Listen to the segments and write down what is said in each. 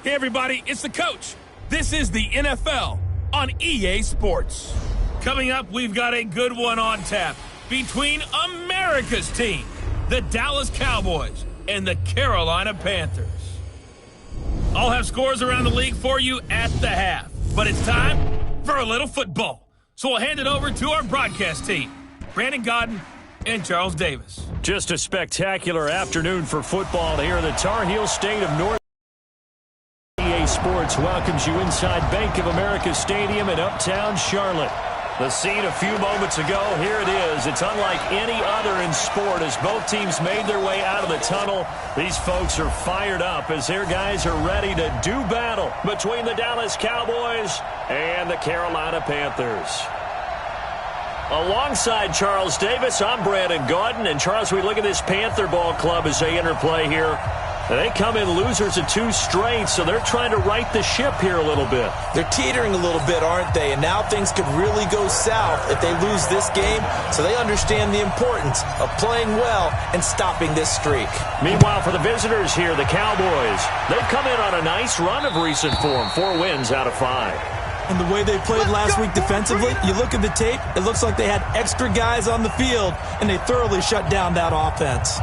Hey, everybody, it's the coach. This is the NFL on EA Sports. Coming up, we've got a good one on tap between America's team, the Dallas Cowboys, and the Carolina Panthers. I'll have scores around the league for you at the half, but it's time for a little football. So we'll hand it over to our broadcast team, Brandon Godden and Charles Davis. Just a spectacular afternoon for football here in the Tar Heel state of North. EA Sports welcomes you inside Bank of America Stadium in uptown Charlotte. The scene a few moments ago, here it is. It's unlike any other in sport as both teams made their way out of the tunnel. These folks are fired up as their guys are ready to do battle between the Dallas Cowboys and the Carolina Panthers. Alongside Charles Davis, I'm Brandon Gaudin. And Charles, we look at this Panther ball club as they interplay here. They come in losers of 2 straight, so they're trying to right the ship here a little bit. They're teetering a little bit, aren't they? And now things could really go south if they lose this game, so they understand the importance of playing well and stopping this streak. Meanwhile, for the visitors here, the Cowboys, they've come in on a nice run of recent form, 4 wins out of 5. And the way they played last week defensively, you look at the tape, it looks like they had extra guys on the field, and they thoroughly shut down that offense.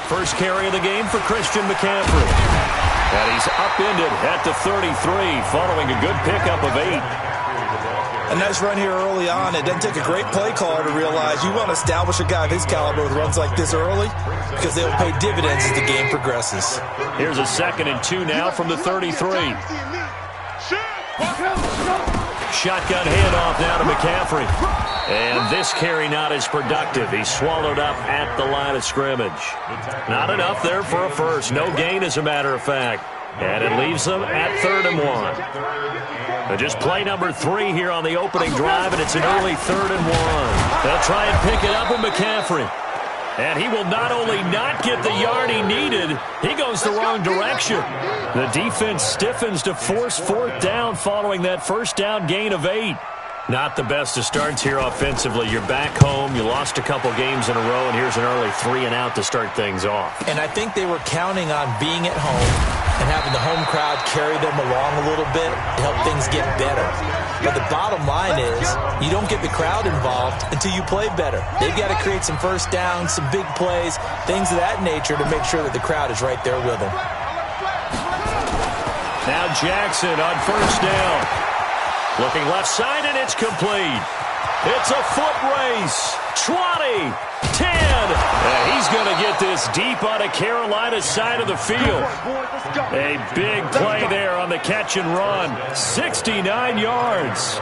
First carry of the game for Christian McCaffrey. And he's upended at the 33 following a good pickup of 8. A nice run here early on. It doesn't take a great play caller to realize you want to establish a guy of his caliber with runs like this early because they'll pay dividends as the game progresses. Here's a 2nd and 2 now from the 33. Shotgun handoff now to McCaffrey. And this carry not as productive. He's swallowed up at the line of scrimmage. Not enough there for a first. No gain, as a matter of fact. And it leaves them at 3rd and 1. But just play number 3 here on the opening drive, and it's an early 3rd and 1. They'll try and pick it up with McCaffrey. And he will not only not get the yard he needed, he goes the wrong direction. The defense stiffens to force 4th down following that first down gain of 8. Not the best of starts here offensively. You're back home. You lost a couple games in a row, and here's an early 3 and out to start things off. And I think they were counting on being at home and having the home crowd carry them along a little bit to help things get better. But the bottom line is you don't get the crowd involved until you play better. They've got to create some first downs, some big plays, things of that nature to make sure that the crowd is right there with them. Now Jackson on first down. Looking left side, and it's complete. It's a foot race. 20, 10. And he's going to get this deep on the Carolina side of the field. A big play there on the catch and run. 69 yards.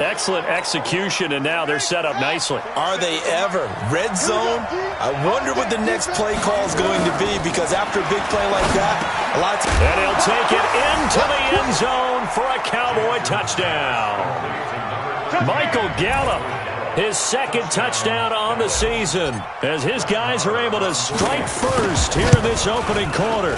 Excellent execution, and now they're set up nicely. Are they ever? Red zone? I wonder what the next play call is going to be, because after a big play like that, a lot of and he'll take it into the end zone for a Cowboy touchdown. Michael Gallup, his 2nd touchdown on the season, as his guys are able to strike first here in this opening quarter.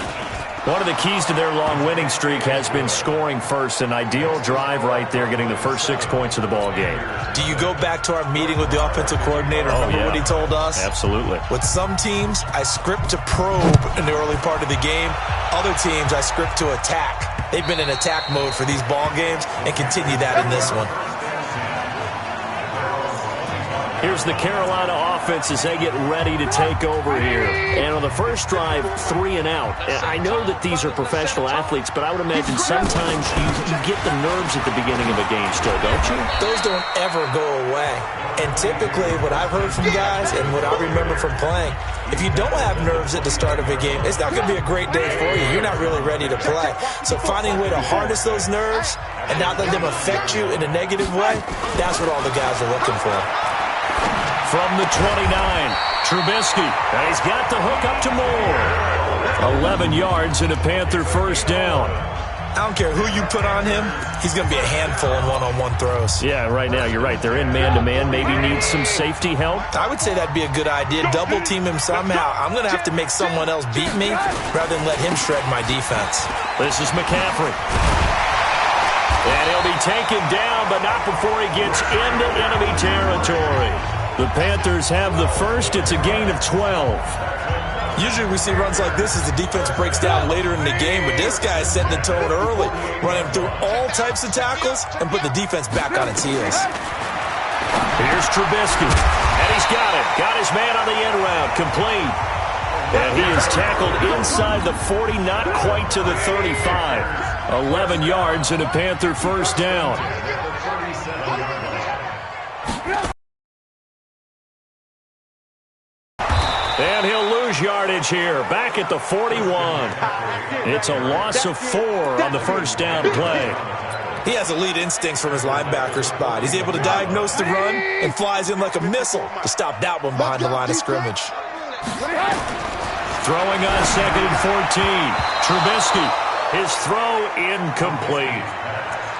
One of the keys to their long winning streak has been scoring first. An ideal drive right there, getting the first 6 points of the ball game. Do you go back to our meeting with the offensive coordinator? Remember what he told us? Absolutely. With some teams, I script to probe in the early part of the game. Other teams, I script to attack. They've been in attack mode for these ball games and continue that in this one. Here's the Carolina offense as they get ready to take over here. And on the first drive, 3 and out. I know that these are professional athletes, but I would imagine sometimes you get the nerves at the beginning of a game still, don't you? Those don't ever go away. And typically, what I've heard from guys and what I remember from playing, if you don't have nerves at the start of a game, it's not going to be a great day for you. You're not really ready to play. So finding a way to harness those nerves and not let them affect you in a negative way, that's what all the guys are looking for. From the 29, Trubisky, and he's got the hook up to Moore. 11 yards and a Panther first down. I don't care who you put on him, he's going to be a handful in one-on-one throws. Yeah, right now you're right. They're in man-to-man. Maybe need some safety help. I would say that'd be a good idea. Double team him somehow. I'm going to have to make someone else beat me rather than let him shred my defense. This is McCaffrey. And he'll be taken down, but not before he gets into enemy territory. The Panthers have the first. It's a gain of 12. Usually we see runs like this as the defense breaks down later in the game, but this guy is setting the tone early, running through all types of tackles and put the defense back on its heels. Here's Trubisky, and he's got it. Got his man on the end route, complete. And he is tackled inside the 40, not quite to the 35. 11 yards and a Panther first down. And he'll lose yardage here, back at the 41. It's a loss of 4 on the first down play. He has elite instincts from his linebacker spot. He's able to diagnose the run and flies in like a missile to stop that one behind the line of scrimmage. Throwing on second and 14. Trubisky, his throw incomplete.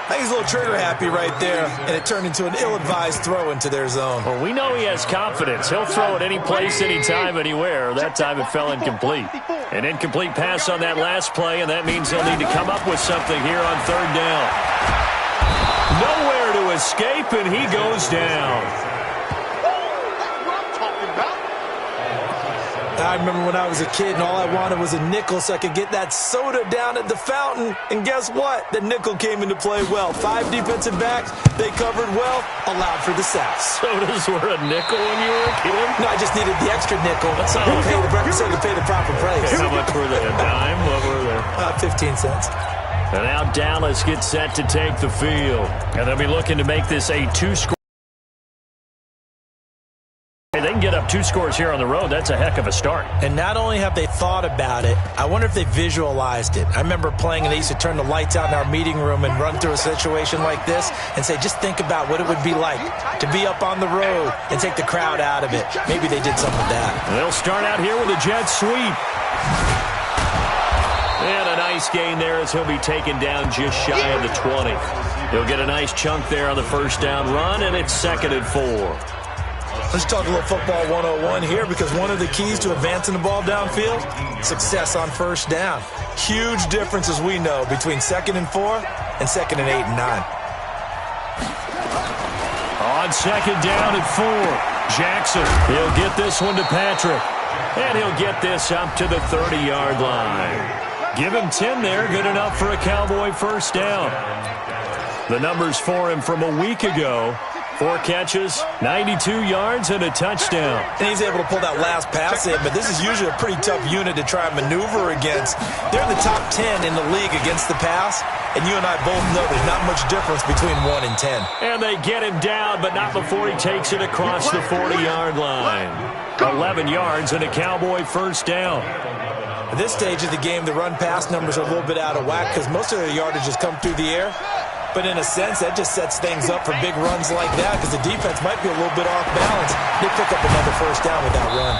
I think he's a little trigger happy right there, and it turned into an ill-advised throw into their zone. Well, we know he has confidence. He'll throw it any place, anytime, anywhere. That time it fell incomplete. An incomplete pass on that last play, and that means he'll need to come up with something here on third down. Nowhere to escape, and he goes down. I remember when I was a kid and all I wanted was a nickel so I could get that soda down at the fountain. And guess what? The nickel came into play well. 5 defensive backs, they covered well, allowed for the sacks. Sodas were a nickel when you were a kid? No, I just needed the extra nickel so to pay the proper price. How much were they? A dime? What were they? 15 cents. And now Dallas gets set to take the field. And they'll be looking to make this a 2-score. They can get up 2 scores here on the road. That's a heck of a start. And not only have they thought about it, I wonder if they visualized it. I remember playing and they used to turn the lights out in our meeting room and run through a situation like this and say, just think about what it would be like to be up on the road and take the crowd out of it. Maybe they did some of that. And they'll start out here with a jet sweep. And a nice gain there as he'll be taken down just shy of the 20. He'll get a nice chunk there on the first down run, and it's 2nd and 4. Let's talk a little football 101 here because one of the keys to advancing the ball downfield, success on first down. Huge difference, as we know, between 2nd and 4 and 2nd and 8 and 9. On 2nd down at 4, Jackson. He'll get this one to Patrick. And he'll get this up to the 30-yard line. Give him 10 there, good enough for a Cowboy first down. The numbers for him from a week ago. 4 catches, 92 yards, and a touchdown. And he's able to pull that last pass in, but this is usually a pretty tough unit to try and maneuver against. They're in the top 10 in the league against the pass, and you and I both know there's not much difference between 1 and 10. And they get him down, but not before he takes it across the 40-yard line. 11 yards and a Cowboy first down. At this stage of the game, the run-pass numbers are a little bit out of whack because most of their yardage has come through the air. But in a sense, that just sets things up for big runs like that because the defense might be a little bit off balance. They pick up another first down with that run.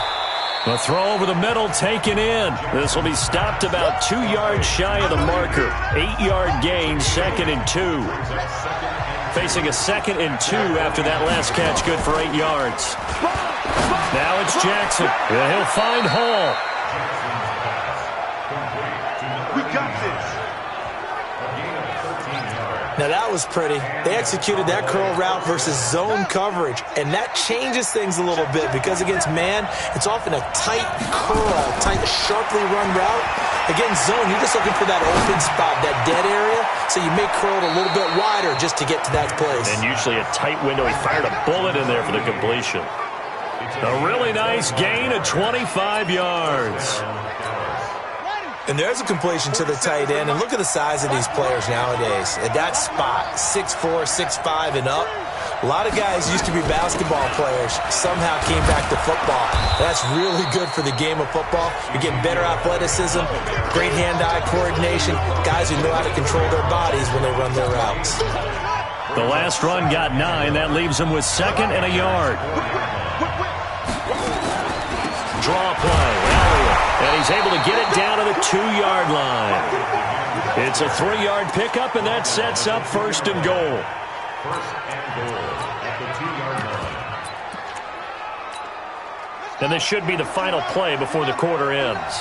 The throw over the middle taken in. This will be stopped about 2 yards shy of the marker. 8-yard gain, 2nd and 2. Facing a 2nd and 2 after that last catch, good for 8 yards. Now it's Jackson. And he'll find Hall. We got this. Now that was pretty. They executed that curl route versus zone coverage, and that changes things a little bit because against man, it's often a tight curl, tight, sharply run route. Against zone, you're just looking for that open spot, that dead area, so you may curl it a little bit wider just to get to that place. And usually a tight window. He fired a bullet in there for the completion. A really nice gain of 25 yards. And there's a completion to the tight end. And look at the size of these players nowadays. At that spot, 6'4", 6'5", and up. A lot of guys used to be basketball players, somehow came back to football. That's really good for the game of football. You're getting better athleticism, great hand-eye coordination, guys who know how to control their bodies when they run their routes. The last run got 9. That leaves them with 2nd and a yard. Draw play. Elliott And he's able to get it down to the 2-yard line. It's a 3-yard pickup, and that sets up 1st and goal. And this should be the final play before the quarter ends.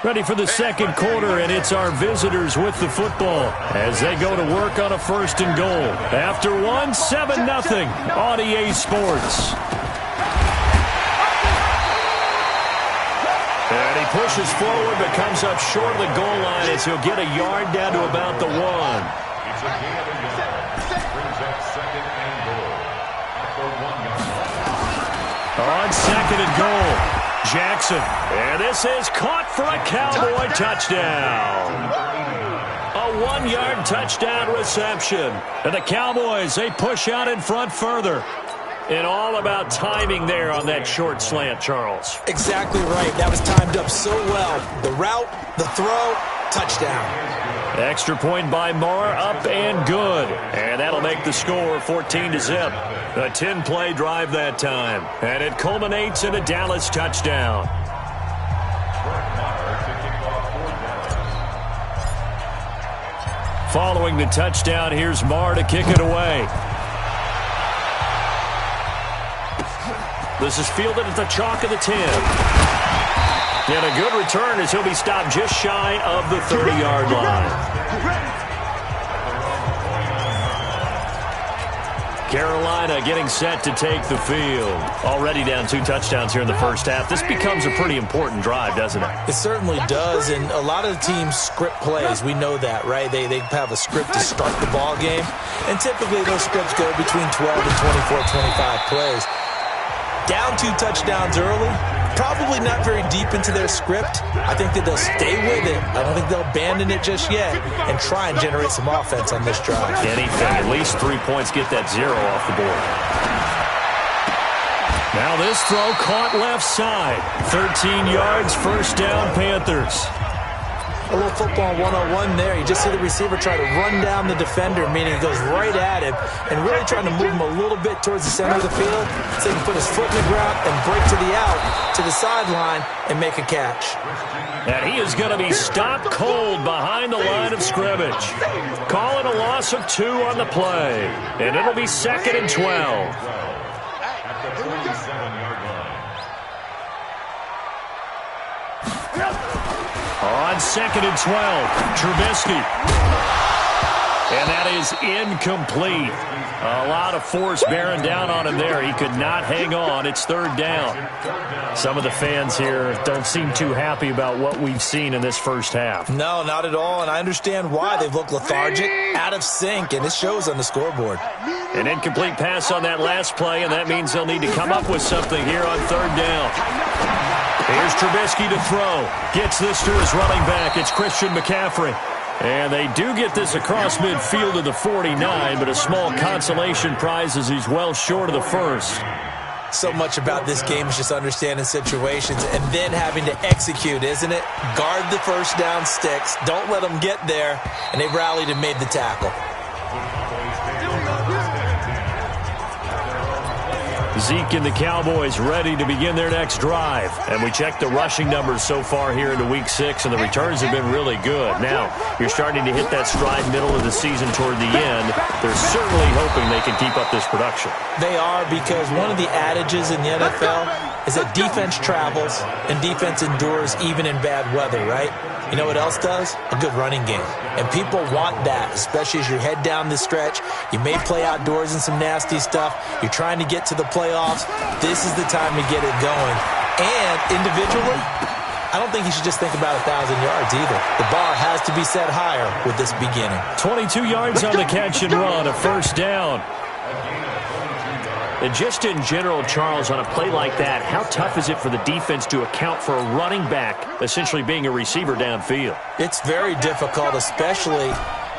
Ready for the second quarter, and it's our visitors with the football as they go to work on a 1st and goal. After 1, 7-0 on EA Sports. And he pushes forward but comes up short of the goal line as he'll get a yard down to about the 1. On 2nd and goal, Jackson. And this is caught for a Cowboy touchdown. A 1-yard touchdown reception. And the Cowboys, they push out in front further. And all about timing there on that short slant, Charles. Exactly right. That was timed up so well. The route, the throw, touchdown. Extra point by Marr, up and good. And that'll make the score 14-0. A 10-play drive that time. And it culminates in a Dallas touchdown. Following the touchdown, here's Marr to kick it away. This is fielded at the chalk of the 10. And a good return as he'll be stopped just shy of the 30-yard line. Carolina getting set to take the field. Already down 2 touchdowns here in the first half. This becomes a pretty important drive, doesn't it? It certainly does, and a lot of the teams script plays. We know that, right? They have a script to start the ball game, and typically those scripts go between 12 and 24, 25 plays. Down 2 touchdowns early, probably not very deep into their script. I think that they'll stay with it. I don't think they'll abandon it just yet and try and generate some offense on this drive. Anything, at least 3 points, get that 0 off the board. Now this throw caught left side. 13 yards, 1st down, Panthers. A little football 101 there. You just see the receiver try to run down the defender, meaning he goes right at him and really trying to move him a little bit towards the center of the field so he can put his foot in the ground and break to the out, to the sideline, and make a catch. And he is going to be stopped cold behind the line of scrimmage. Call it a loss of 2 on the play. And it'll be 2nd and 12. On 2nd and 12, Trubisky. And that is incomplete. A lot of force bearing down on him there. He could not hang on. It's 3rd down. Some of the fans here don't seem too happy about what we've seen in this first half. No, not at all, and I understand why. They've looked lethargic, out of sync, and it shows on the scoreboard. An incomplete pass on that last play, and that means they'll need to come up with something here on 3rd down. Here's Trubisky to throw. Gets this to his running back. It's Christian McCaffrey. And they do get this across midfield to the 49, but a small consolation prize as he's well short of the 1st. So much about this game is just understanding situations and then having to execute, isn't it? Guard the 1st down sticks. Don't let them get there. And they rallied and made the tackle. Zeke and the Cowboys ready to begin their next drive. And we checked the rushing numbers so far here into Week 6, and the returns have been really good. Now, you're starting to hit that stride middle of the season toward the end. They're certainly hoping they can keep up this production. They are, because one of the adages in the NFL is that defense travels and defense endures even in bad weather, right? You know what else does? A good running game. And people want that, especially as you head down the stretch. You may play outdoors in some nasty stuff. You're trying to get to the playoffs. This is the time to get it going. And individually, I don't think you should just think about 1,000 yards either. The bar has to be set higher with this beginning. 22 yards on the catch and run, a 1st down. And just in general, Charles, on a play like that, how tough is it for the defense to account for a running back essentially being a receiver downfield? It's very difficult, especially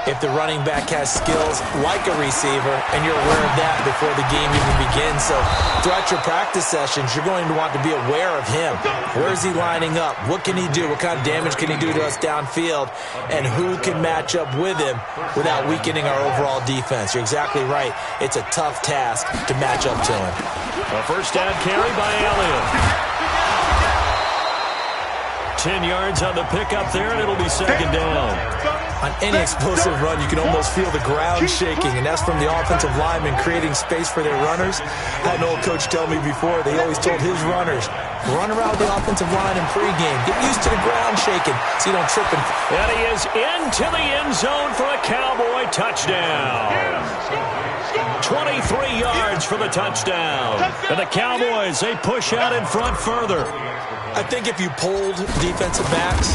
if the running back has skills like a receiver, and you're aware of that before the game even begins. So throughout your practice sessions, you're going to want to be aware of him. Where is he lining up? What can he do? What kind of damage can he do to us downfield? And who can match up with him without weakening our overall defense? You're exactly right. It's a tough task to match up to him. A first down carry by Elliott. 10 yards on the pickup there, and it'll be second down. On any explosive run, you can almost feel the ground shaking, and that's from the offensive linemen creating space for their runners. I had an old coach tell me before, they always told his runners, run around the offensive line in pregame. Get used to the ground shaking so you don't trip. And he is into the end zone for a Cowboy touchdown. 23 yards for the touchdown. And the Cowboys, they push out in front further. I think if you polled defensive backs,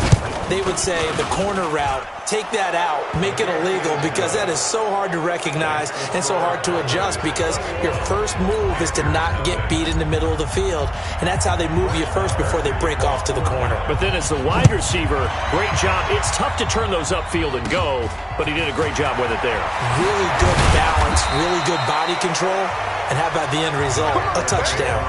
they would say the corner route, take that out, make it illegal, because that is so hard to recognize and so hard to adjust, because your first move is to not get beat in the middle of the field, and that's how they move you first before they break off to the corner. But then as the wide receiver, great job. It's tough to turn those upfield and go, but he did a great job with it there. Really good balance, really good body control, and how about the end result? A touchdown.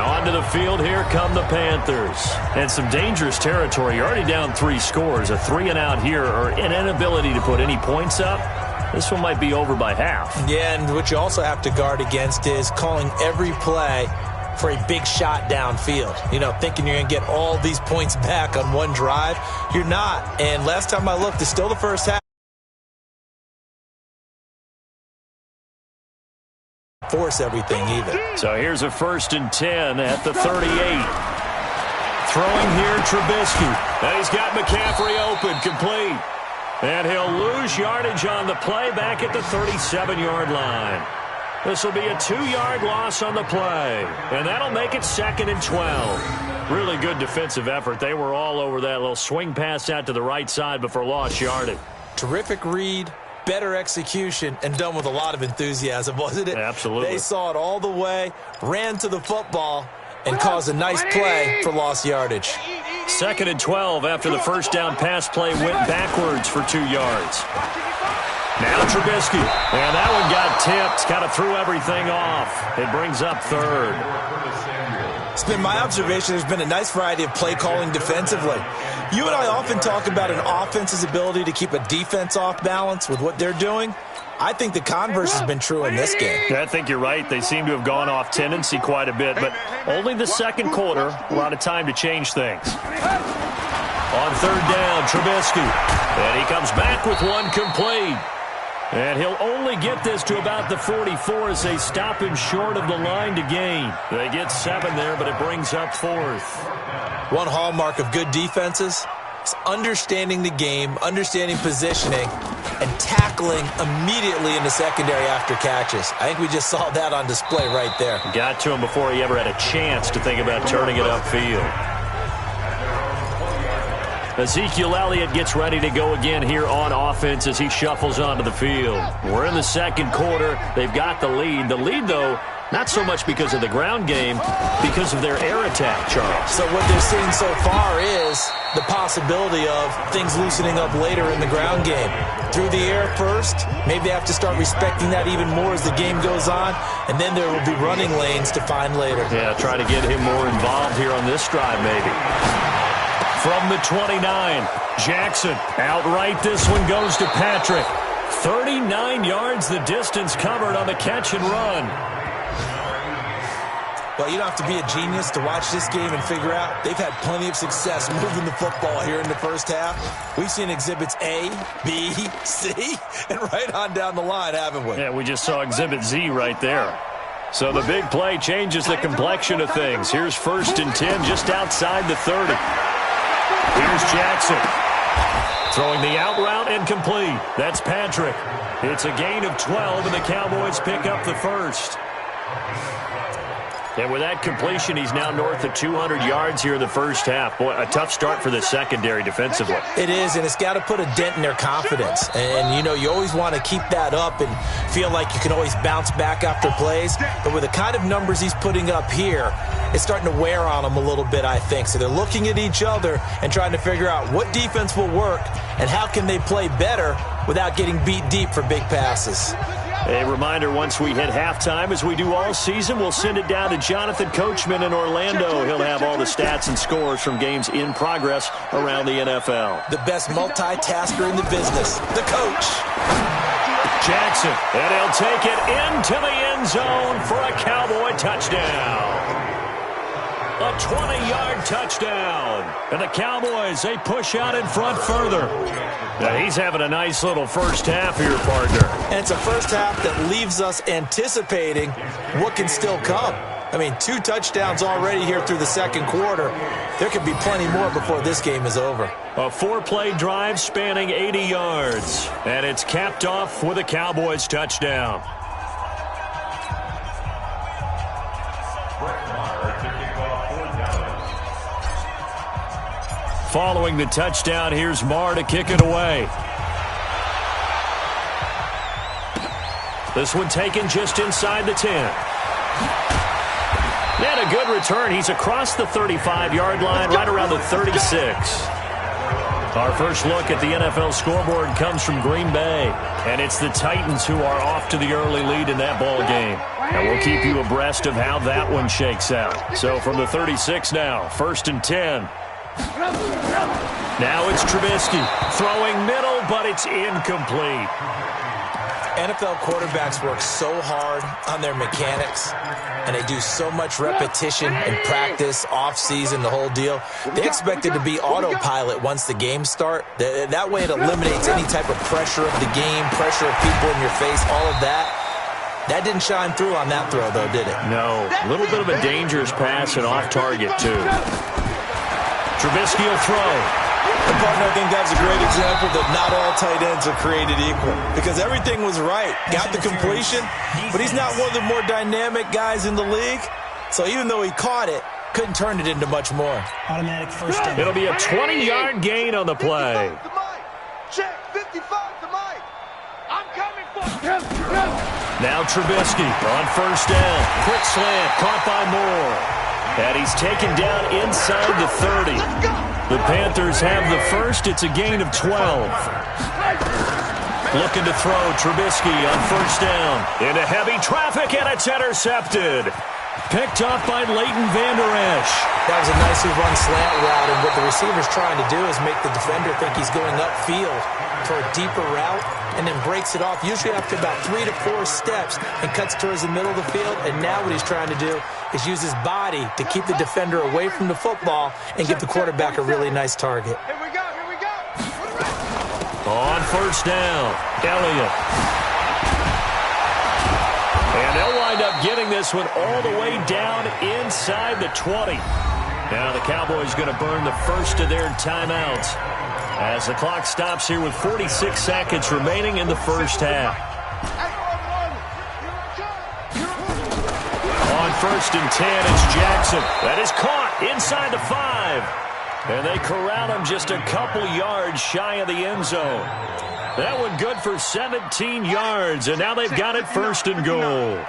Onto the field, here come the Panthers. And some dangerous territory. You're already down 3 scores. A 3-and-out here, or an inability to put any points up. This one might be over by half. Yeah, and what you also have to guard against is calling every play for a big shot downfield. You know, thinking you're going to get all these points back on one drive. You're not. And last time I looked, it's still the first half. Force everything either. So here's a 1st and 10 at the 38. Throwing here, Trubisky. And he's got McCaffrey open, complete. And he'll lose yardage on the play back at the 37-yard line. This will be a 2-yard loss on the play. And that'll make it 2nd and 12. Really good defensive effort. They were all over that little swing pass out to the right side before lost yardage. Terrific read. Better execution, and done with a lot of enthusiasm, wasn't it? Absolutely. They saw it all the way, ran to the football, and caused a nice play for lost yardage. 2nd and 12 after the first down pass play went backwards for 2 yards. Now Trubisky, and that one got tipped, kind of threw everything off. It brings up 3rd. It's been my observation there's been a nice variety of play calling defensively. You and I often talk about an offense's ability to keep a defense off balance with what they're doing. I think the converse has been true in this game. I think you're right. They seem to have gone off tendency quite a bit, but only the second quarter, a lot of time to change things. On 3rd down, Trubisky, and he comes back with one complete. And he'll only get this to about the 44 as they stop him short of the line to gain. They get 7 there, but it brings up 4th. One hallmark of good defenses is understanding the game, understanding positioning, and tackling immediately in the secondary after catches. I think we just saw that on display right there. Got to him before he ever had a chance to think about turning it upfield. Ezekiel Elliott gets ready to go again here on offense as he shuffles onto the field. We're in the second quarter. They've got the lead. The lead, though, not so much because of the ground game, because of their air attack, Charles. So what they're seeing so far is the possibility of things loosening up later in the ground game. Through the air first, maybe they have to start respecting that even more as the game goes on, and then there will be running lanes to find later. Yeah, try to get him more involved here on this drive, maybe. From the 29, Jackson outright. This one goes to Patrick. 39 yards the distance covered on the catch and run. Well, you don't have to be a genius to watch this game and figure out they've had plenty of success moving the football here in the first half. We've seen exhibits A, B, C, and right on down the line, haven't we? Yeah, we just saw exhibit Z right there. So the big play changes the complexion of things. Here's 1st and 10 just outside the 30. Here's Jackson. Throwing the out route and complete. That's Patrick. It's a gain of 12, and the Cowboys pick up the 1st. And with that completion, he's now north of 200 yards here in the first half. Boy, a tough start for the secondary defensively. It is, and it's got to put a dent in their confidence. And, you know, you always want to keep that up and feel like you can always bounce back after plays. But with the kind of numbers he's putting up here, it's starting to wear on them a little bit, I think. So they're looking at each other and trying to figure out what defense will work and how can they play better without getting beat deep for big passes. A reminder, once we hit halftime, as we do all season, we'll send it down to Jonathan Coachman in Orlando. He'll have all the stats and scores from games in progress around the NFL. The best multitasker in the business, the coach. Jackson, and he'll take it into the end zone for a Cowboy touchdown. A 20-yard touchdown. And the Cowboys, they push out in front further. Now, he's having a nice little first half here, partner. And it's a first half that leaves us anticipating what can still come. I mean, 2 touchdowns already here through the second quarter. There could be plenty more before this game is over. A 4-play drive spanning 80 yards. And it's capped off with a Cowboys touchdown. Following the touchdown, here's Marr to kick it away. This one taken just inside the 10. And a good return. He's across the 35-yard line, right around the 36. Our first look at the NFL scoreboard comes from Green Bay. And it's the Titans who are off to the early lead in that ball game. And we'll keep you abreast of how that one shakes out. So from the 36 now, 1st and 10. Now it's Trubisky throwing middle, but it's incomplete. NFL quarterbacks work so hard on their mechanics, and they do so much repetition and practice, off-season, the whole deal. They expect it to be autopilot once the games start. That way it eliminates any type of pressure of the game, pressure of people in your face, all of that. That didn't shine through on that throw, though, did it? No. A little bit of a dangerous pass and off target, too. Trubisky will throw. And, partner, I think that's a great example that not all tight ends are created equal because everything was right. Got the completion, but he's not one of the more dynamic guys in the league. So even though he caught it, couldn't turn it into much more. Automatic first down. It'll be a 20-yard gain on the play. Check 55 to Mike. I'm coming for him. Now Trubisky on first down. Quick slant caught by Moore. And he's taken down inside the 30. The Panthers have the first. It's a gain of 12. Looking to throw Trubisky on first down. Into heavy traffic, and it's intercepted. Picked off by Leighton Vander Esch. That was a nicely run slant route, and what the receiver's trying to do is make the defender think he's going upfield for a deeper route, and then breaks it off, usually after about 3 to 4 steps, and cuts towards the middle of the field. And now what he's trying to do is use his body to keep the defender away from the football and give the quarterback a really nice target. Here we go, here we go. On first down, Elliott. And they'll wind up getting this one all the way down inside the 20. Now the Cowboys going to burn the first of their timeouts as the clock stops here with 46 seconds remaining in the first half. On 1st and 10, it's Jackson. That is caught inside the 5. And they corral him just a couple yards shy of the end zone. That one good for 17 yards, and now they've got it 1st and goal.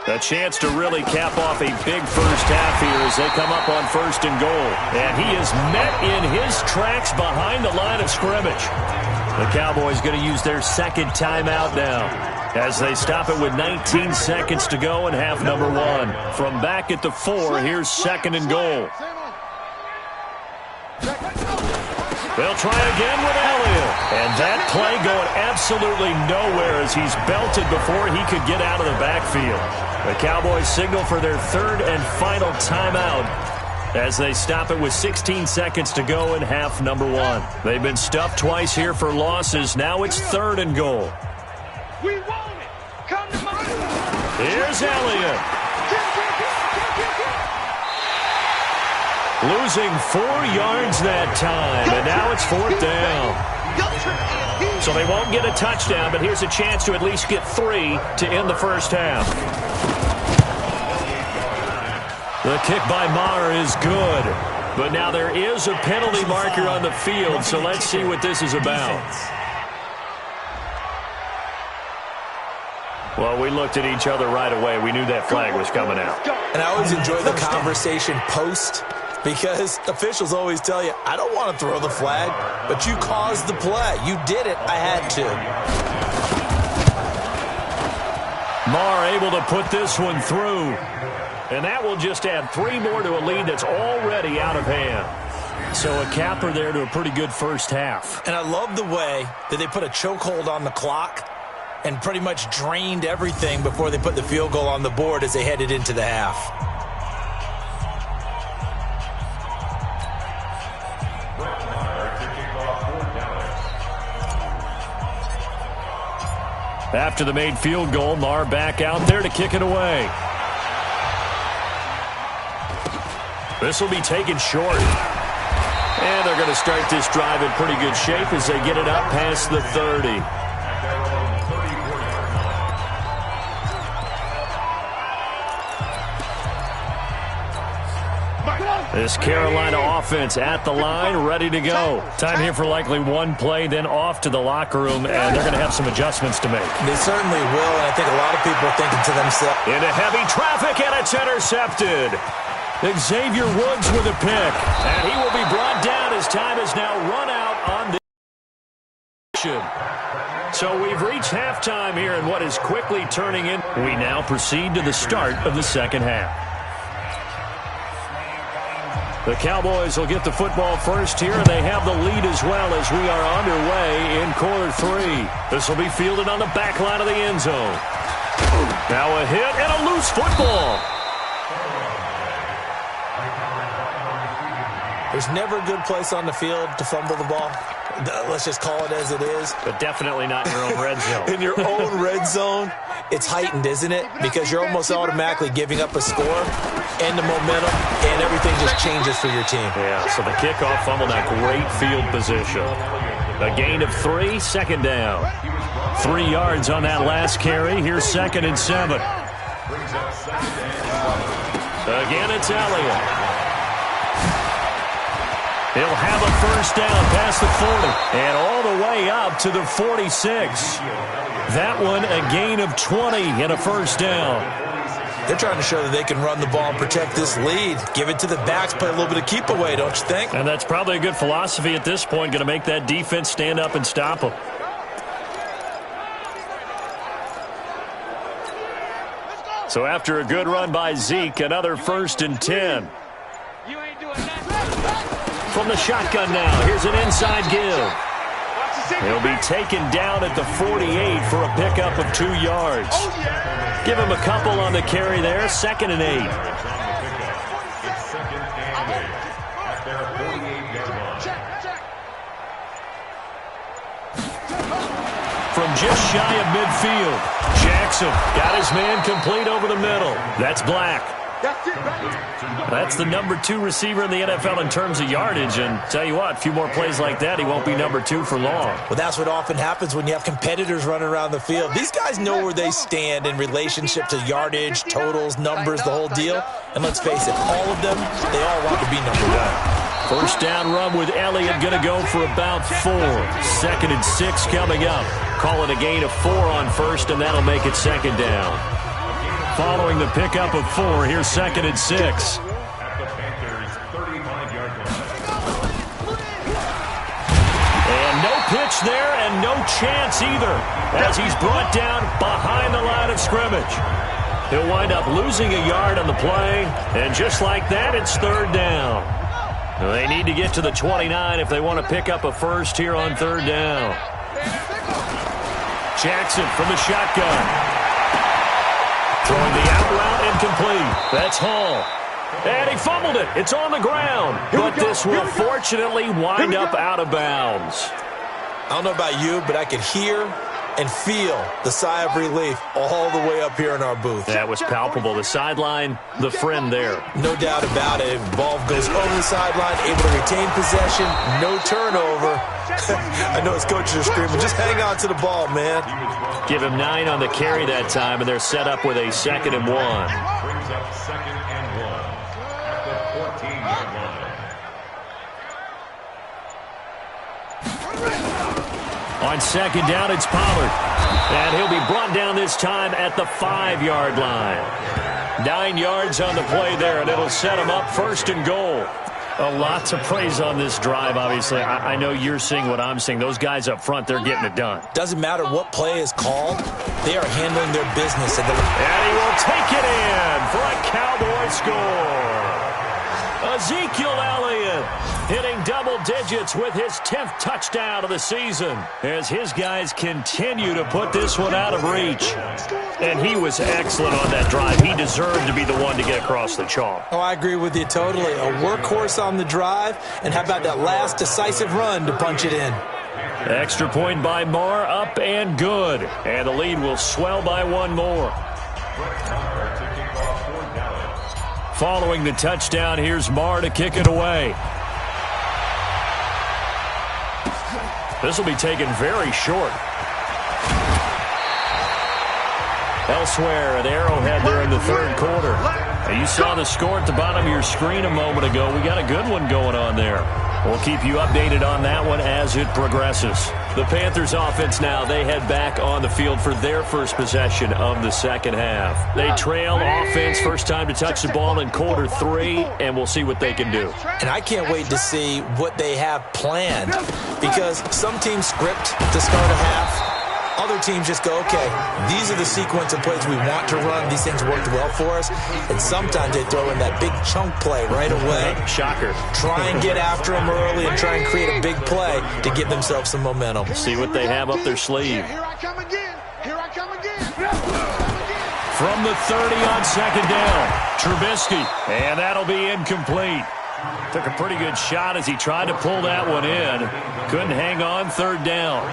A chance to really cap off a big first half here as they come up on 1st and goal. And he is met in his tracks behind the line of scrimmage. The Cowboys going to use their second timeout now as they stop it with 19 seconds to go in half number 1. From back at the 4, here's 2nd and goal. They'll try again with Elliott. And that play going absolutely nowhere as he's belted before he could get out of the backfield. The Cowboys signal for their 3rd and final timeout as they stop it with 16 seconds to go in half number 1. They've been stuffed twice here for losses. Now it's 3rd and goal. We want it. Come to my. Here's Elliott. Losing 4 yards that time, and now it's 4th down. So they won't get a touchdown, but here's a chance to at least get 3 to end the first half. The kick by Maher is good. But now there is a penalty marker on the field, so let's see what this is about. Well, we looked at each other right away. We knew that flag was coming out. And I always enjoy the conversation post, because officials always tell you, I don't want to throw the flag, but you caused the play. You did it. I had to. Maher able to put this one through. And that will just add 3 more to a lead that's already out of hand. So a capper there to a pretty good first half. And I love the way that they put a chokehold on the clock and pretty much drained everything before they put the field goal on the board as they headed into the half. After the made field goal, Maher back out there to kick it away. This will be taken short. And they're going to start this drive in pretty good shape as they get it up past the 30. This Carolina offense at the line, ready to go. Time here for likely one play, then off to the locker room, and they're going to have some adjustments to make. They certainly will, and I think a lot of people are thinking to themselves. Into heavy traffic, and it's intercepted. Xavier Woods with a pick, and he will be brought down as time has now run out on the action. So we've reached halftime here in what is quickly turning in. We now proceed to the start of the second half. The Cowboys will get the football first here, and they have the lead as well as we are underway in quarter 3. This will be fielded on the back line of the end zone. Now a hit and a loose football. There's never a good place on the field to fumble the ball. Let's just call it as it is. But definitely not in your own red zone. In your own red zone, it's heightened, isn't it? Because you're almost automatically giving up a score and the momentum, and everything just changes for your team. Yeah, so the kickoff fumble, now great field position. A gain of 3, second down. 3 yards on that last carry. Here's 2nd and 7. Again, it's Elliott. He'll have a first down past the 40 and all the way up to the 46. That one a gain of 20 and a first down. They're trying to show that they can run the ball and protect this lead. Give it to the backs, play a little bit of keep away, don't you think? And that's probably a good philosophy at this point, going to make that defense stand up and stop them. So after a good run by Zeke, another 1st and 10. From the shotgun now, here's an inside give. He'll be taken down at the 48 for a pickup of 2 yards. Give him a couple on the carry there, 2nd and 8. From just shy of midfield, Jackson got his man complete over the middle. That's Black. That's the number 2 receiver in the NFL in terms of yardage, and tell you what, a few more plays like that, he won't be number 2 for long. Well, that's what often happens when you have competitors running around the field. These guys know where they stand in relationship to yardage, totals, numbers, the whole deal. And let's face it, all of them, they all want to be number 1. First down run with Elliott, going to go for about 4. 2nd and 6 coming up. Call it a gain of 4 on first, and that'll make it 2nd down. Following the pickup of 4, here's 2nd and 6. And no pitch there and no chance either as he's brought down behind the line of scrimmage. He'll wind up losing a yard on the play, and just like that, it's 3rd down. They need to get to the 29 if they want to pick up a first here on 3rd down. Jackson from the shotgun. Throwing the out route incomplete. That's Hall. And he fumbled it. It's on the ground. But this will fortunately wind up out of bounds. I don't know about you, but I could hear and feel the sigh of relief all the way up here in our booth. That was palpable. The sideline, the friend there. No doubt about it. Ball goes over the sideline, able to retain possession, no turnover. I know his coaches are screaming, just hang on to the ball, man. Give him 9 on the carry that time, and they're set up with a 2nd and 1. On second down, it's Pollard. And he'll be brought down this time at the 5-yard line. 9 yards on the play there, and it'll set him up first and goal. Lots of praise on this drive, obviously. I know you're seeing what I'm seeing. Those guys up front, they're getting it done. Doesn't matter what play is called. They are handling their business. And he will take it in for a Cowboy score. Ezekiel Elliott hitting double digits with his 10th touchdown of the season as his guys continue to put this one out of reach. And he was excellent on that drive. He deserved to be the one to get across the chalk. Oh, I agree with you totally. A workhorse on the drive, and how about that last decisive run to punch it in? Extra point by Marr, up and good. And the lead will swell by one more. Following the touchdown, here's Marr to kick it away. This will be taken very short. Elsewhere at Arrowhead there in the third quarter. Now, you saw the score at the bottom of your screen a moment ago. We got a good one going on there. We'll keep you updated on that one as it progresses. The Panthers offense now, they head back on the field for their first possession of the second half. They trail offense, first time to touch the ball in quarter 3, and we'll see what they can do. And I can't wait to see what they have planned, because some teams script to start a half. Other teams just go, okay, these are the sequence of plays we want to run. These things worked well for us. And sometimes they throw in that big chunk play right away. Shocker. Try and get after them early and try and create a big play to give themselves some momentum. See what they have up their sleeve. Here I come again. Here I come again. From the 30 on second down, Trubisky. And that'll be incomplete. Took a pretty good shot as he tried to pull that one in. Couldn't hang on third down.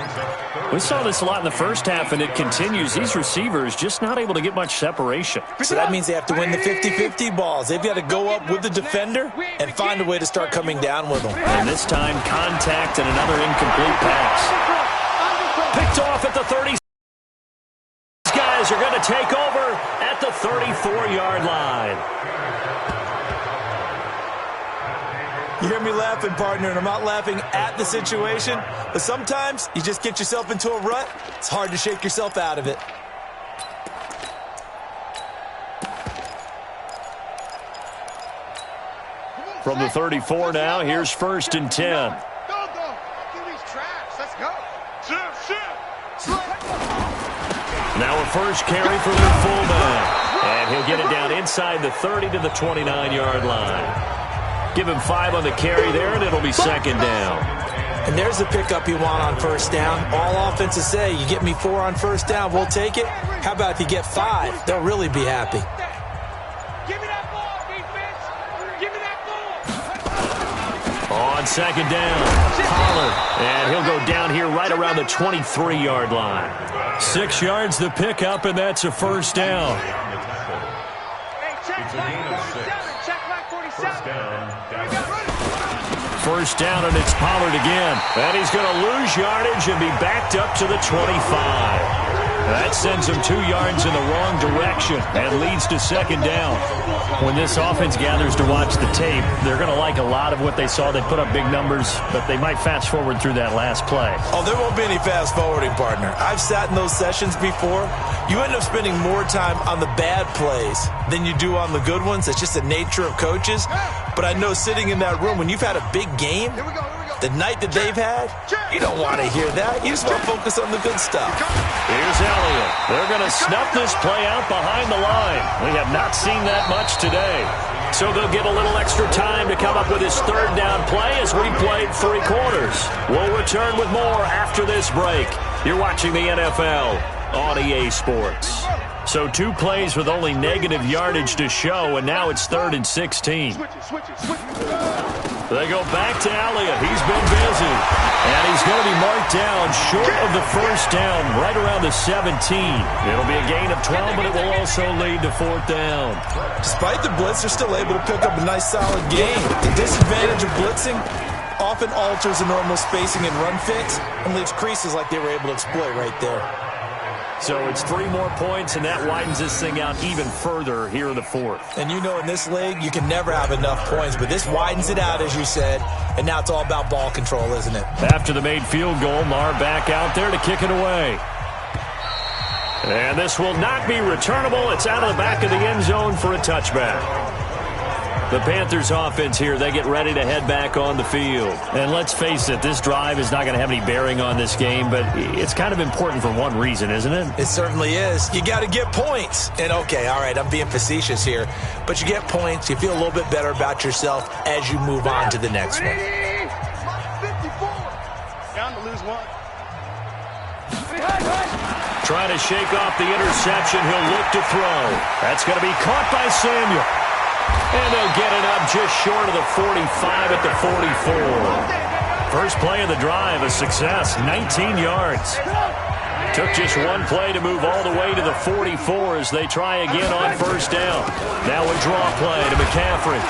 We saw this a lot in the first half, and it continues. These receivers just not able to get much separation. So that means they have to win the 50-50 balls. They've got to go up with the defender and find a way to start coming down with them. And this time, contact and another incomplete pass. Picked off at the 30. These guys are going to take over at the 34-yard line. You hear me laughing, partner, and I'm not laughing at the situation, but sometimes you just get yourself into a rut. It's hard to shake yourself out of it. From the 34 now, here's first and 10. Go. Give these traps. Let's go. Now a first carry for their fullback. And he'll get it down inside the 30 to the 29-yard line. Give him 5 on the carry there, and it'll be second down. And there's the pickup you want on first down. All offenses say, you get me 4 on first down, we'll take it. How about if you get 5? They'll really be happy. Give me that ball, defense. Give me that ball. On second down, Pollard. And he'll go down here right around the 23-yard line. 6 yards the pickup, and that's a first down. Hey, check line 47. Check line 47. First down, and it's Pollard again. And he's going to lose yardage and be backed up to the 25. That sends him 2 yards in the wrong direction and leads to second down. When this offense gathers to watch the tape, they're going to like a lot of what they saw. They put up big numbers, but they might fast forward through that last play. Oh, there won't be any fast forwarding, partner. I've sat in those sessions before. You end up spending more time on the bad plays than you do on the good ones. It's just the nature of coaches. But I know sitting in that room, when you've had a big game, the night that they've had, you don't want to hear that. You just want to focus on the good stuff. Here's Elliott. They're going to snuff this play out behind the line. We have not seen that much today. So they'll get a little extra time to come up with his third down play as we played 3 quarters. We'll return with more after this break. You're watching the NFL on EA Sports. So 2 plays with only negative yardage to show, and now it's 3rd and 16. They go back to Elliott. He's been busy. And he's going to be marked down short of the first down, right around the 17. It'll be a gain of 12, but it will also lead to 4th down. Despite the blitz, they're still able to pick up a nice, solid game. The disadvantage of blitzing often alters the normal spacing and run fits and leaves creases like they were able to exploit right there. So it's 3 more points, and that widens this thing out even further here in the fourth. And you know, in this league, you can never have enough points, but this widens it out, as you said, and now it's all about ball control, isn't it? After the made field goal, Marr back out there to kick it away. And this will not be returnable. It's out of the back of the end zone for a touchback. The Panthers offense here, they get ready to head back on the field. And let's face it, this drive is not going to have any bearing on this game, but it's kind of important for one reason, isn't it? It certainly is. You got to get points. And okay, all right, I'm being facetious here, but you get points, you feel a little bit better about yourself as you move on to the next one. Down to lose 1. Trying to shake off the interception. He'll look to throw. That's going to be caught by Samuel. And they'll get it up just short of the 45 at the 44. First play of the drive, a success, 19 yards. Took just one play to move all the way to the 44 as they try again on first down. Now a draw play to McCaffrey.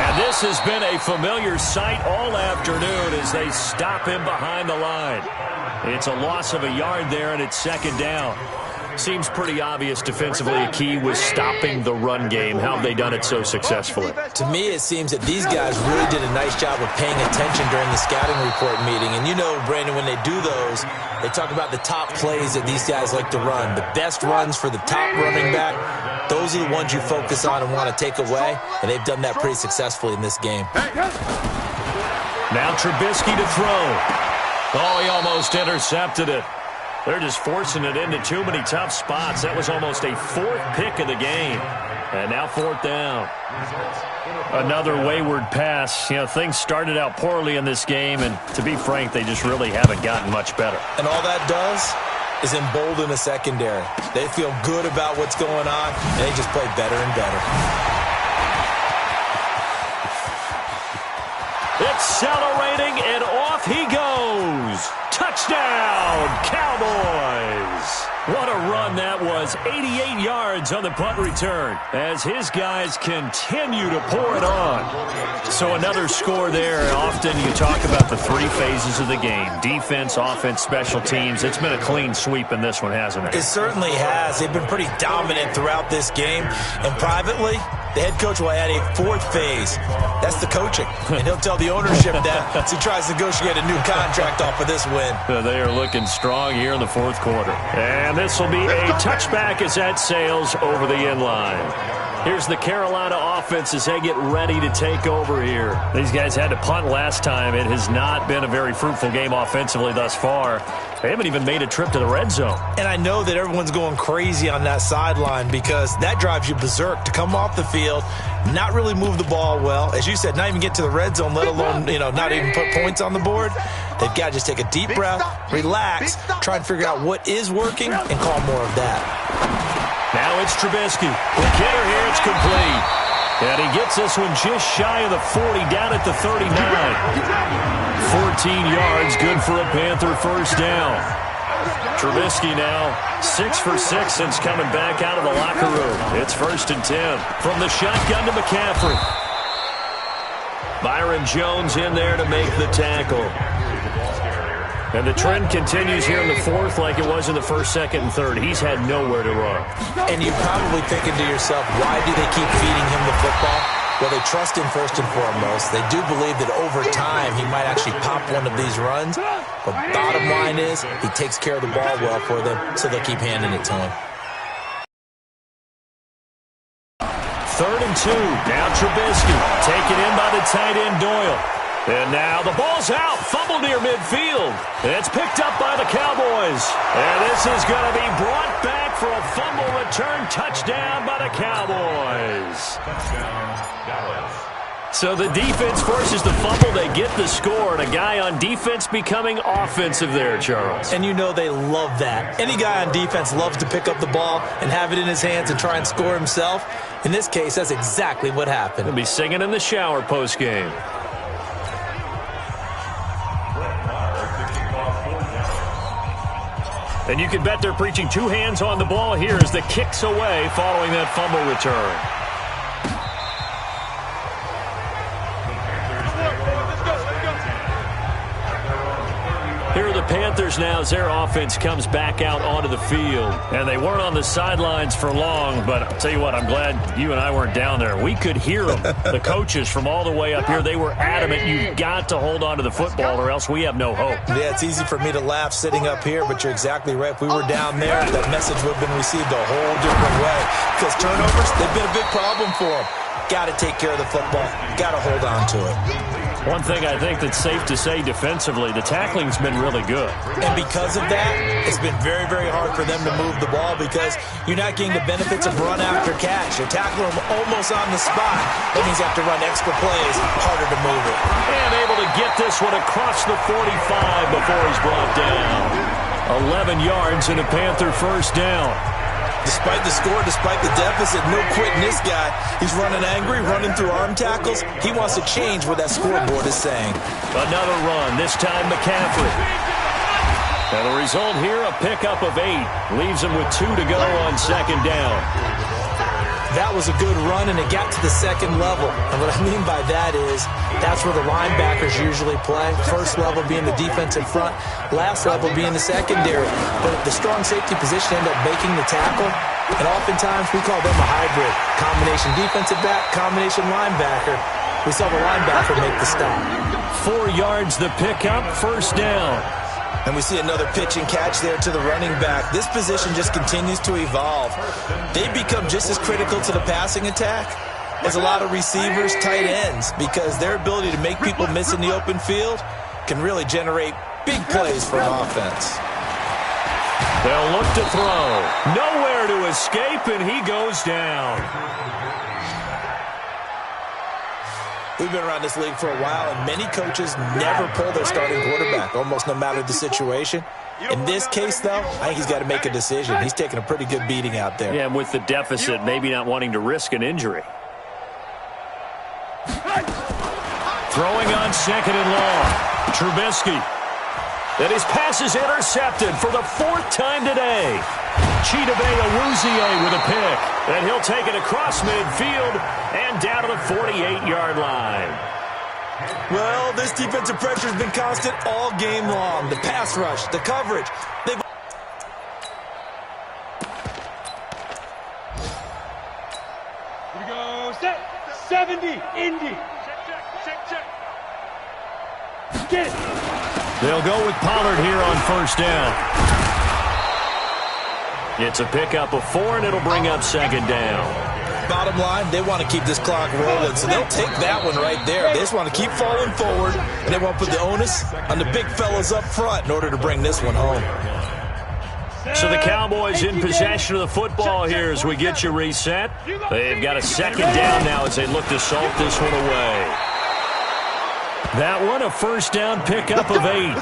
And this has been a familiar sight all afternoon as they stop him behind the line. It's a loss of a yard there, and it's second down. Seems pretty obvious defensively a key was stopping the run game. How have they done it so successfully? To me, it seems that these guys really did a nice job of paying attention during the scouting report meeting. And you know, Brandon, when they do those, they talk about the top plays that these guys like to run. The best runs for the top running back, those are the ones you focus on and want to take away. And they've done that pretty successfully in this game. Now Trubisky to throw. Oh, he almost intercepted it. They're just forcing it into too many tough spots. That was almost a 4th pick of the game. And now 4th down. Another wayward pass. You know, things started out poorly in this game, and to be frank, they just really haven't gotten much better. And all that does is embolden a secondary. They feel good about what's going on, and they just play better and better. Accelerating, and off he goes. Touchdown, Cowboys. What a run that was. 88 yards on the punt return as his guys continue to pour it on. So another score there. Often you talk about the 3 phases of the game. Defense, offense, special teams. It's been a clean sweep in this one, hasn't it? It certainly has. They've been pretty dominant throughout this game. And privately, the head coach will add a 4th phase. That's the coaching. And he'll tell the ownership that as he tries to negotiate a new contract off of this win. They are looking strong here in the 4th quarter. And this will be a touchback as that sails over the end line. Here's the Carolina offense as they get ready to take over here. These guys had to punt last time. It has not been a very fruitful game offensively thus far. They haven't even made a trip to the red zone. And I know that everyone's going crazy on that sideline because that drives you berserk to come off the field, not really move the ball well. As you said, not even get to the red zone, let alone, not even put points on the board. They've got to just take a deep breath, relax, try and figure out what is working, and call more of that. Now it's Trubisky. The kicker here, it's complete. And he gets this one just shy of the 40, down at the 39. 14 yards, good for a Panther first down. Trubisky now 6 for 6 since coming back out of the locker room. It's 1st and 10. From the shotgun to McCaffrey. Byron Jones in there to make the tackle. And the trend continues here in the 4th like it was in the 1st, 2nd, and 3rd. He's had nowhere to run. And you're probably thinking to yourself, why do they keep feeding him the football? Well, they trust him first and foremost. They do believe that over time he might actually pop one of these runs. But bottom line is he takes care of the ball well for them, so they'll keep handing it to him. 3rd and 2. Now Trubisky taken in by the tight end Doyle. And now the ball's out. Fumble near midfield. It's picked up by the Cowboys. And this is going to be brought back for a fumble return touchdown by the Cowboys. So the defense forces the fumble. They get the score. And a guy on defense becoming offensive there, Charles. And you know they love that. Any guy on defense loves to pick up the ball and have it in his hands and try and score himself. In this case, that's exactly what happened. He'll be singing in the shower post-game. And you can bet they're preaching 2 hands on the ball here as the kick's away following that fumble return. Here are the the Panthers now as their offense comes back out onto the field. And they weren't on the sidelines for long, but I'll tell you what, I'm glad you and I weren't down there. We could hear them. The coaches from all the way up here, they were adamant, you've got to hold on to the football or else we have no hope. Yeah, it's easy for me to laugh sitting up here, but you're exactly right. If we were down there, that message would have been received a whole different way. Because turnovers, they've been a big problem for them. Got to take care of the football. Got to hold on to it. One thing I think that's safe to say defensively, the tackling's been really good. And because of that, it's been very, very hard for them to move the ball because you're not getting the benefits of run after catch. You're tackling them almost on the spot. That means you have to run extra plays, harder to move it. And able to get this one across the 45 before he's brought down. 11 yards and a Panther first down. Despite the score, despite the deficit, no quitting this guy. He's running angry, running through arm tackles. He wants to change what that scoreboard is saying. Another run, this time McCaffrey. And the result here, a pickup of 8. Leaves him with 2 to go on second down. That was a good run, and it got to the second level. And what I mean by that is that's where the linebackers usually play. First level being the defensive front, last level being the secondary. But the strong safety position ended up making the tackle, and oftentimes we call them a hybrid. Combination defensive back, combination linebacker. We saw the linebacker make the stop. 4 yards the pickup, first down. And we see another pitch and catch there to the running back. This position just continues to evolve. They become just as critical to the passing attack as a lot of receivers, tight ends, because their ability to make people miss in the open field can really generate big plays for an offense. They'll look to throw. Nowhere to escape, and he goes down. We've been around this league for a while, and many coaches never pull their starting quarterback, almost no matter the situation. In this case, though, I think he's got to make a decision. He's taking a pretty good beating out there. Yeah, and with the deficit, maybe not wanting to risk an injury. Throwing on second and long. Trubisky. And his pass is intercepted for the 4th time today. Chidobe Awuzie with a pick. And he'll take it across midfield and down to the 48-yard line. Well, this defensive pressure has been constant all game long. The pass rush, the coverage. They've Here we go. Set. 70. Indy. Check. Get it. They'll go with Pollard here on first down. It's a pickup of 4, and it'll bring up second down. Bottom line, they want to keep this clock rolling, so they'll take that one right there. They just want to keep falling forward, and they want to put the onus on the big fellas up front in order to bring this one home. So the Cowboys in possession of the football here as we get you reset. They've got a second down now as they look to salt this one away. That one, a first down pickup of 8.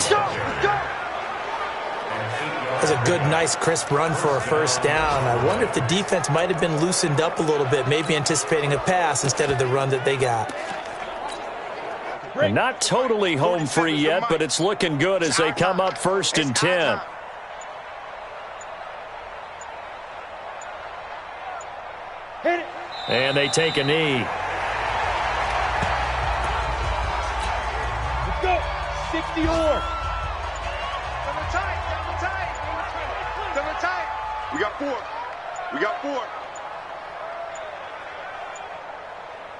That's a good, nice, crisp run for a first down. I wonder if the defense might have been loosened up a little bit, maybe anticipating a pass instead of the run that they got. Not totally home free yet, but it's looking good as they come up 1st and 10. And they take a knee. Let's go. 60 or. We got 4.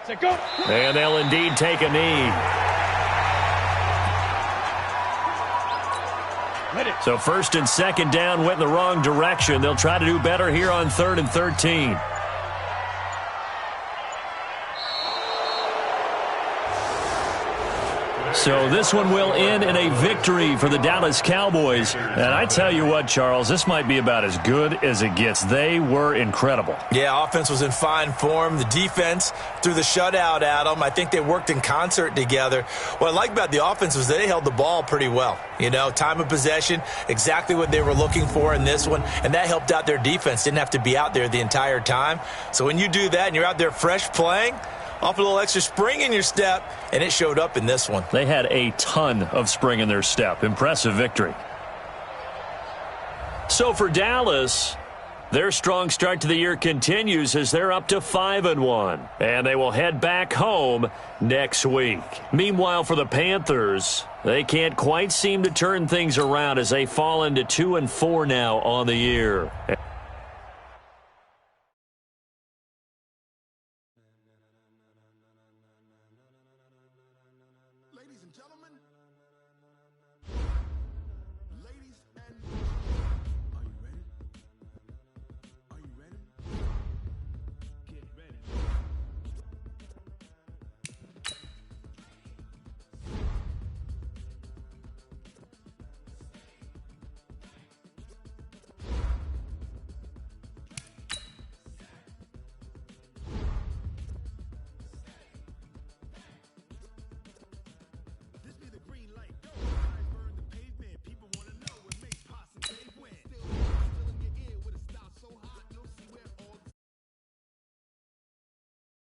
Set, go. And they'll indeed take a knee. So 1st and 2nd down went in the wrong direction. They'll try to do better here on 3rd and 13. So this one will end in a victory for the Dallas Cowboys. And I tell you what, Charles, this might be about as good as it gets. They were incredible. Yeah, offense was in fine form. The defense threw the shutout at them. I think they worked in concert together. What I like about the offense was they held the ball pretty well. You know, time of possession, exactly what they were looking for in this one. And that helped out their defense. Didn't have to be out there the entire time. So when you do that and you're out there fresh playing, off a little extra spring in your step, and it showed up in this one. They had a ton of spring in their step. Impressive victory. So for Dallas, Their strong start to the year continues as they're up to 5-1. And they will head back home next week. Meanwhile, for the Panthers, they can't quite seem to turn things around as they fall into 2-4 now on the year.